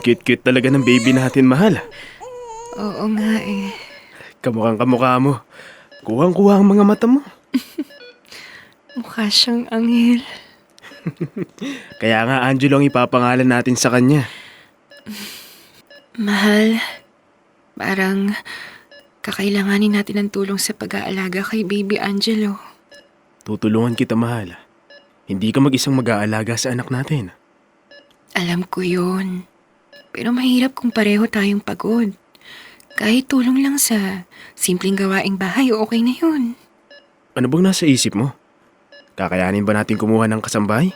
Ang cute-cute talaga ng baby natin, mahal. Oo nga eh. Kamukhang kamukha mo. Kuhang-kuha ang mga mata mo. Mukha siyang anghel. Kaya nga, Angelo ang ipapangalan natin sa kanya. Mahal, parang kakailanganin natin ng tulong sa pag-aalaga kay Baby Angelo. Tutulungan kita, mahal. Hindi ka mag-isang mag-aalaga sa anak natin. Alam ko yun. Pero mahirap kung pareho tayong pagod. Kahit tulong lang sa simpleng gawaing bahay, okay na yun. Ano bang nasa isip mo? Kakayanin ba natin kumuha ng kasambahay?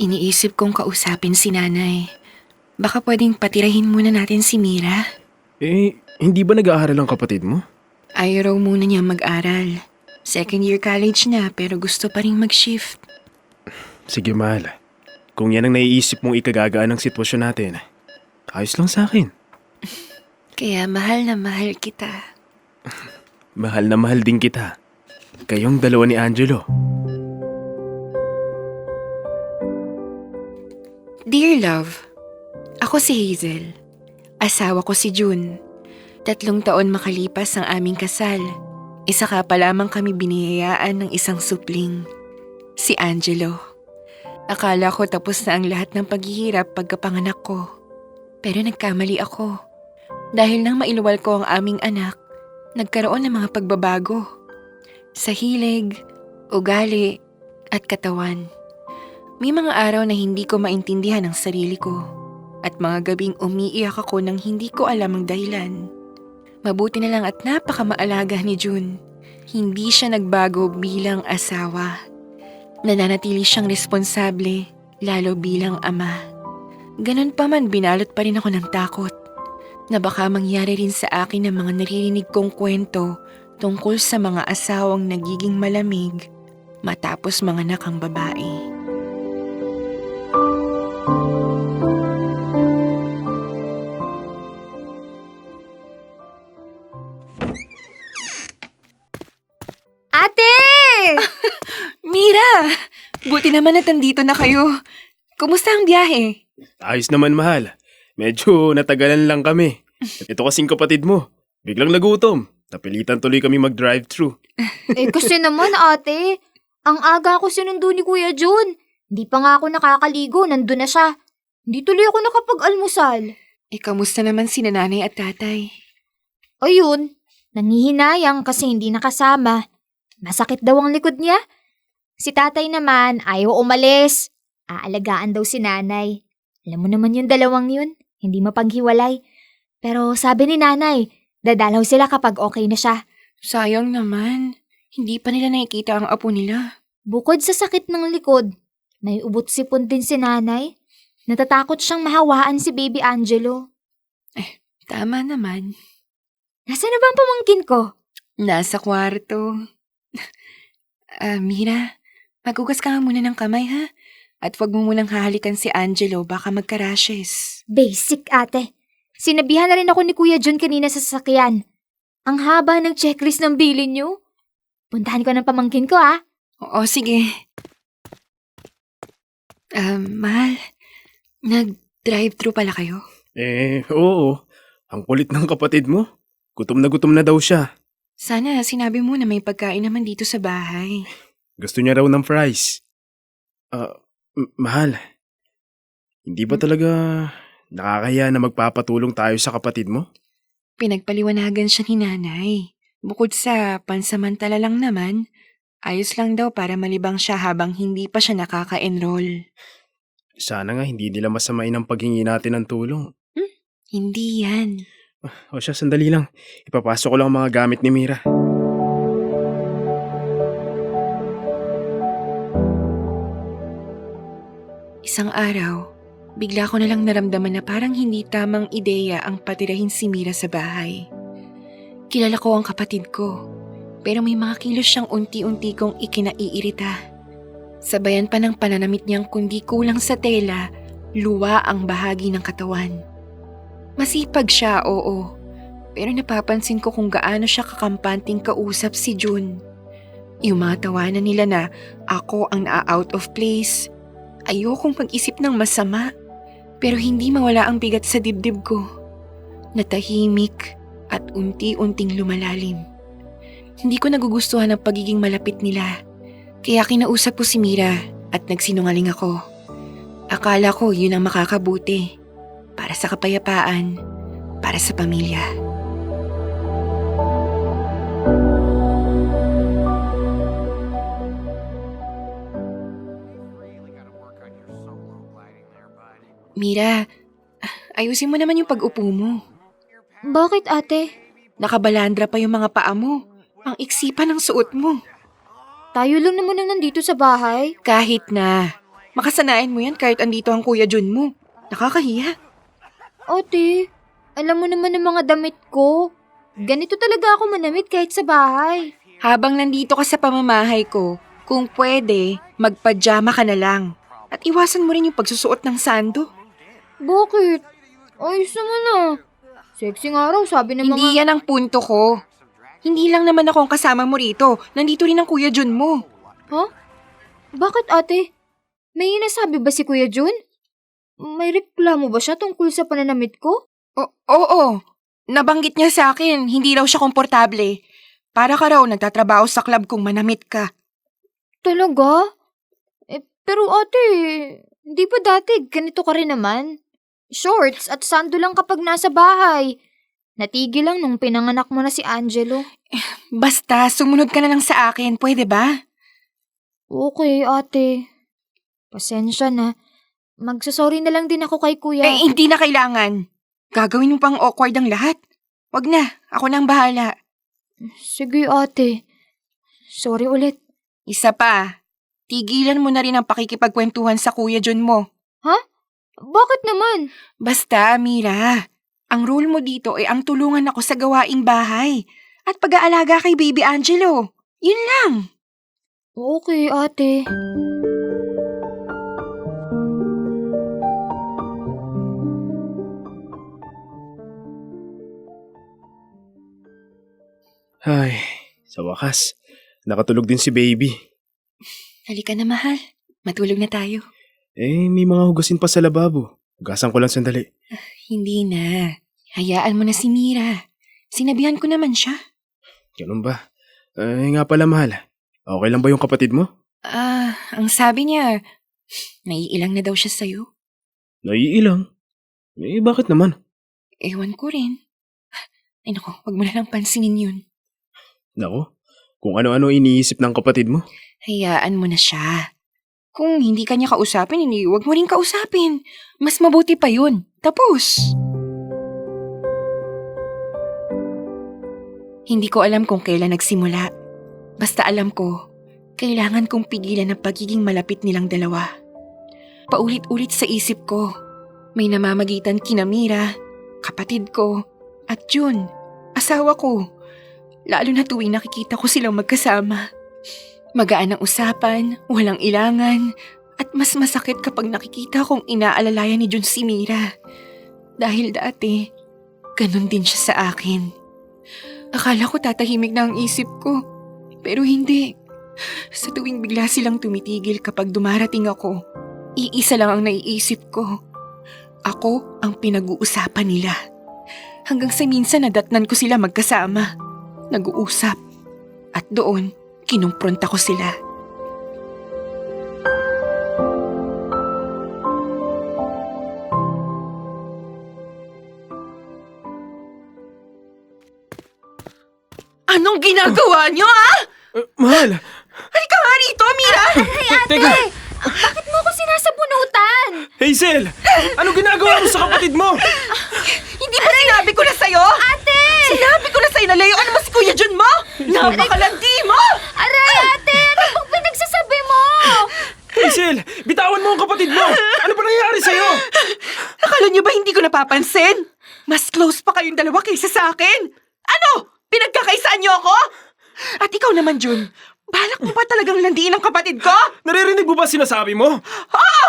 Iniisip kong kausapin si nanay. Baka pwedeng patirahin muna natin si Mira. Hindi ba nag-aaral ang kapatid mo? Ayaw raw muna niya mag-aral. Second year college na pero gusto pa rin mag-shift. Sige, mahal. Kung yan ang naiisip mong ikagagaan ng sitwasyon natin, ayos lang sa akin. Kaya mahal na mahal kita. Mahal na mahal din kita. Kayong dalawa ni Angelo. Dear love, ako si Hazel. Asawa ko si June. 3 taon makalipas ang aming kasal. Isa ka pa lamang kami biniyayaan ng isang supling. Si Angelo. Akala ko tapos na ang lahat ng paghihirap pagkapanganak ko. Pero nagkamali ako. Dahil nang mailuwal ko ang aming anak, nagkaroon ng mga pagbabago. Sa hilig, ugali, at katawan. May mga araw na hindi ko maintindihan ang sarili ko. At mga gabing umiiyak ako nang hindi ko alam ang dahilan. Mabuti na lang at napakamaalaga ni June. Hindi siya nagbago bilang asawa. Nananatili siyang responsable, lalo bilang ama. Ganun pa man binalot pa rin ako ng takot. Na baka mangyari rin sa akin ang mga naririnig kong kwento tungkol sa mga asawang nagiging malamig matapos manganak ang babae. Ate! Mira! Buti naman at nandito na kayo. Kumusta ang biyahe? Ayos naman, mahal. Medyo natagalan lang kami. Ito kasing kapatid mo. Biglang nagutom. Napilitan tuloy kami mag-drive-thru. Kasi naman ate, ang aga ako sinundo ni Kuya John. Hindi pa nga ako nakakaligo, nandun na siya. Hindi tuloy ako nakapag-almusal. Kamusta naman si nanay at tatay? Ayun, nangihinayang kasi hindi nakasama. Masakit daw ang likod niya. Si tatay naman ayaw umalis. Aalagaan daw si nanay. Alam mo naman yung dalawang yun, hindi mapaghiwalay. Pero sabi ni nanay, dadalaw sila kapag okay na siya. Sayang naman. Hindi pa nila nakikita ang apo nila. Bukod sa sakit ng likod, may ubot-sipon din si nanay. Natatakot siyang mahawaan si Baby Angelo. Tama naman. Nasaan na bang pamangkin ko? Nasa kwarto. Mira, maghugas ka nga muna ng kamay ha? At wag mo munang hahalikan si Angelo, baka magka-rashes. Basic ate. Sinabihan na rin ako ni Kuya John kanina sa sasakyan. Ang haba ng checklist ng bilin niyo. Puntahan ko ng pamangkin ko Oo, sige. Mahal, nag-drive-thru pala kayo? Oo. Ang kulit ng kapatid mo. Gutom na daw siya. Sana sinabi mo na may pagkain naman dito sa bahay. Gusto niya raw ng fries. Mahal. Hindi ba talaga nakakaya na magpapatulong tayo sa kapatid mo? Pinagpaliwanagan siya ni nanay. Bukod sa pansamantala lang naman, ayos lang daw para malibang siya habang hindi pa siya nakaka-enroll. Sana nga hindi nila masamain ang paghingi natin ng tulong. Hindi yan. O siya, sandali lang. Ipapasok ko lang ang mga gamit ni Mira. Isang araw, bigla ko nalang naramdaman na parang hindi tamang ideya ang patirahin si Mira sa bahay. Kilala ko ang kapatid ko, pero may mga kilos siyang unti-unti kong ikinaiirita. Sabayan pa ng pananamit niyang kundi kulang sa tela, luwa ang bahagi ng katawan. Masipag siya, oo, pero napapansin ko kung gaano siya kakampanting kausap si June. Yung mga tawanan nila na ako ang na-out of place. Ayokong mag-isip ng masama. Pero hindi mawala ang bigat sa dibdib ko. Natahimik at unti-unting lumalalim. Hindi ko nagugustuhan ang pagiging malapit nila. Kaya kinausap ko si Mira at nagsinungaling ako. Akala ko yun ang makakabuti. Para sa kapayapaan, para sa pamilya. Mira, ayusin mo naman yung pag-upo mo. Bakit ate? Nakabalandra pa yung mga paa mo. Ang iksi pa ng suot mo. Tayo lang naman ang nandito sa bahay. Kahit na. Makasanayan mo yan kahit andito ang Kuya Jun mo. Nakakahiya. Ate, alam mo naman ang mga damit ko. Ganito talaga ako manamit kahit sa bahay. Habang nandito ka sa pamamahay ko, kung pwede, magpajama ka na lang. At iwasan mo rin yung pagsusuot ng sando. Bakit? Ayos naman ah. Sexy nga raw, sabi ng mga... Hindi yan ang punto ko. Hindi lang naman ako ang kasama mo rito. Nandito rin ang Kuya Jun mo. Ha? Bakit ate? May nasabi ba si Kuya Jun? May reklamo ba siya tungkol sa pananamit ko? Oo. Nabanggit niya sa akin, hindi raw siya komportable. Para ka raw nagtatrabaho sa club kung manamit ka. Talaga? Pero ate, hindi ba dati ganito ka rin naman? Shorts at sando lang kapag nasa bahay. Natigil lang nung pinanganak mo na si Angelo. Basta, sumunod ka na lang sa akin, pwede ba? Okay, ate. Pasensya na. Magsasorry na lang din ako kay kuya. Hindi na kailangan. Gagawin mo pang awkward ang lahat. Wag na, ako nang bahala. Sige, ate. Sorry ulit. Isa pa, tigilan mo na rin ang pakikipagkwentuhan sa Kuya Jun mo. Ha? Bakit naman? Basta, Mira, ang role mo dito ay ang tulungan ako sa gawaing bahay at pag-aalaga kay Baby Angelo. Yun lang. Okay, ate. Ay, sa wakas, nakatulog din si baby. Halika na, mahal. Matulog na tayo. May mga hugasin pa sa lababo. Hugasan ko lang sandali. Hindi na. Hayaan mo na si Mira. Sinabihan ko naman siya. Ganun ba? Nga pala mahal. Okay lang ba yung kapatid mo? Ang sabi niya, naiilang na daw siya sa'yo. Naiilang? Bakit naman? Ewan ko rin. Ay nako, wag mo na lang pansinin yun. Nako, kung ano-ano iniisip ng kapatid mo. Hayaan mo na siya. Kung hindi ka niya kausapin, hindi, wag mo rin kausapin. Mas mabuti pa yun. Tapos. Hindi ko alam kung kailan nagsimula. Basta alam ko, kailangan kong pigilan ang pagiging malapit nilang dalawa. Paulit-ulit sa isip ko, may namamagitan kina Mira, kapatid ko, at Jun, asawa ko. Lalo na tuwing nakikita ko silang magkasama. Magaan ang usapan, walang ilangan, at mas masakit kapag nakikita kong inaalalayan ni Jun si Mira. Dahil dati, ganun din siya sa akin. Akala ko tatahimik na ang isip ko, pero hindi. Sa tuwing bigla silang tumitigil kapag dumarating ako, iisa lang ang naiisip ko. Ako ang pinag-uusapan nila. Hanggang sa minsan nadatnan ko sila magkasama, nag-uusap, at doon, kinumpronta ko sila. Anong ginagawa niyo, ha? Mahal! Halika nga rito, Mira! Teka! Bakit mo ako sinasabunutan? Hazel! Ano ginagawa mo sa kapatid mo? Hindi ba sinabi ko na sa'yo? Ate! Sinabi ko na sa'yo na layuan mo si Kuya Jun mo? Napakalandi mo! Aray, ate! Ano bang pinagsasabi mo? Hazel! Bitawan mo ang kapatid mo! Ano ba nangyayari sa'yo? Akala niyo ba hindi ko napapansin? Mas close pa kayong dalawa kaysa sa akin. Ano? Pinagkakaisaan niyo ako? At ikaw naman, Jun. Balak mo ba talagang landiin ang kapatid ko? Naririnig mo ba sinasabi mo? Oo!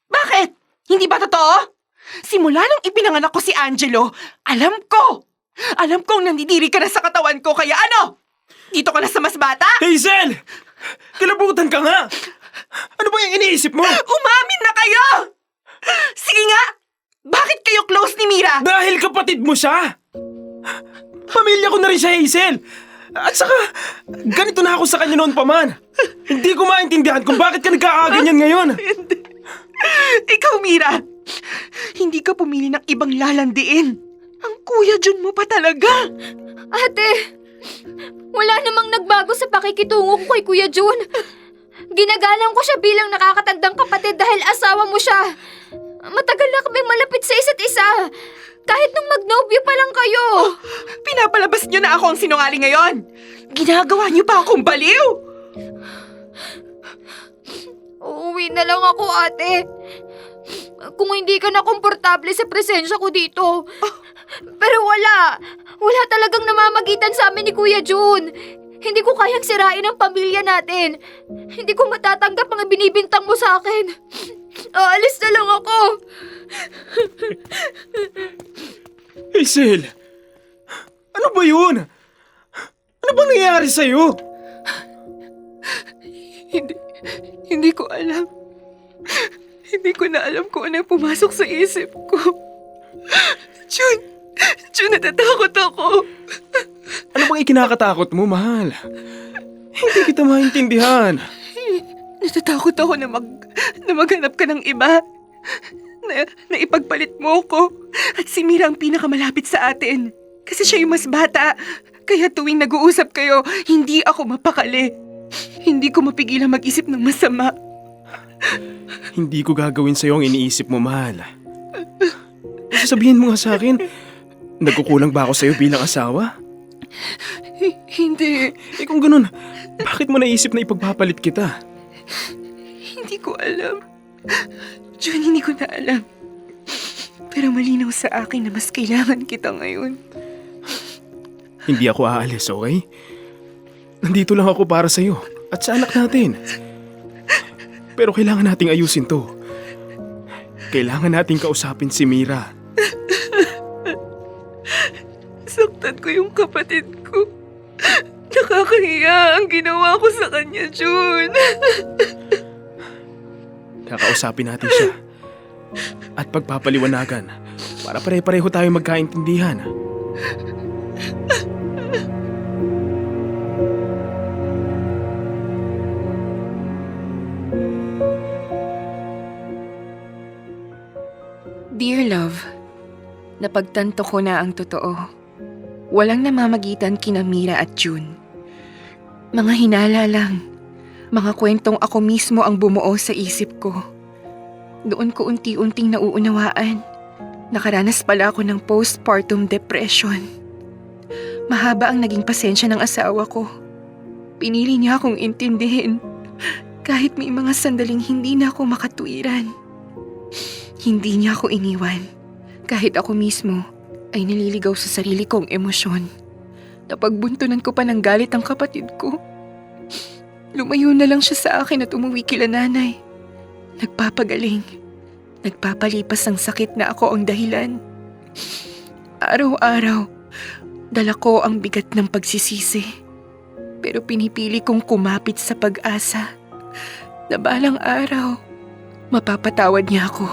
Bakit? Hindi ba totoo? Simula nung ipinanganak ko si Angelo, alam kong nandidiri ka na sa katawan ko, kaya ano? Dito ka na sa mas bata? Hazel! Kilabutan ka nga! Ano ba yung iniisip mo? Umamin na kayo! Sige nga, Bakit kayo close ni Mira? Dahil kapatid mo siya! Pamilya ko na rin siya, Hazel! At saka, ganito na ako sa kanya noon pa man. Hindi ko maintindihan kung bakit ka nagkakaganyan ngayon. Ikaw, Mira! Hindi ka pumili ng ibang lalandiin. Ang Kuya Jun mo pa talaga. Ate, wala namang nagbago sa pakikitungo ko kay Kuya Jun. Ginagalang ko siya bilang nakakatandang kapatid dahil asawa mo siya. Matagal na kami malapit sa isa't isa. Kahit nung magnobyo pa lang kayo. Pinapalabas niyo na ako ang sinungaling ngayon. Ginagawa niyo pa akong baliw. Uuwi na lang ako, ate. Kung hindi ka na komportable sa presensya ko dito. Pero wala talagang namamagitan sa amin ni Kuya Jun. Hindi ko kayang sirain ang pamilya natin. Hindi ko matatanggap ang binibintang mo sa akin. Aalis na lang ako. Hazel! Ano ba yun? Ano bang nangyayari sa'yo? Hindi ko alam. Hindi ko na alam kung ano pumasok sa isip ko. Jun, natatakot ako. Ano bang ikinakatakot mo, mahal? Hindi kita maintindihan. Natatakot ako na maghanap ka ng iba. Na ipagpalit mo ko. At si Mira ang pinakamalapit sa atin. Kasi siya yung mas bata. Kaya tuwing nag-uusap kayo, hindi ako mapakali. Hindi ko mapigilan mag-isip ng masama. Hindi ko gagawin sa'yo ang iniisip mo, mahal. Sasabihin mo nga sa akin, nagkukulang ba ako sa'yo bilang asawa? Hindi. Kung ganun, bakit mo naisip na ipagpapalit kita? Hindi ko alam. Jun, hindi ko na alam. Pero malinaw sa akin na mas kailangan kita ngayon. Hindi ako aalis, okay? Nandito lang ako para sa'yo at sa anak natin. Pero kailangan nating ayusin to. Kailangan nating kausapin si Mira. Saktan ko yung kapatid ko. Nakakahiya ang ginawa ko sa kanya, Jun. Kakausapin natin siya. At pagpapaliwanagan para pare-pareho tayo magkaintindihan. Dear love, napagtanto ko na ang totoo. Walang namamagitan kina Mira at Jun. Mga hinala lang. Mga kwentong ako mismo ang bumuo sa isip ko. Doon ko unti-unting nauunawaan. Nakaranas pala ako ng postpartum depression. Mahaba ang naging pasensya ng asawa ko. Pinili niya akong intindihin. Kahit may mga sandaling hindi na ako makatuwiran. Hindi niya ako iniwan. Kahit ako mismo ay naliligaw sa sarili kong emosyon. Napagbuntunan ko pa ng galit ang kapatid ko. Lumayo na lang siya sa akin at umuwi kila nanay. Nagpapagaling. Nagpapalipas ang sakit na ako ang dahilan. Araw-araw, dala ko ang bigat ng pagsisisi. Pero pinipili kong kumapit sa pag-asa na balang araw, mapapatawad niya ako.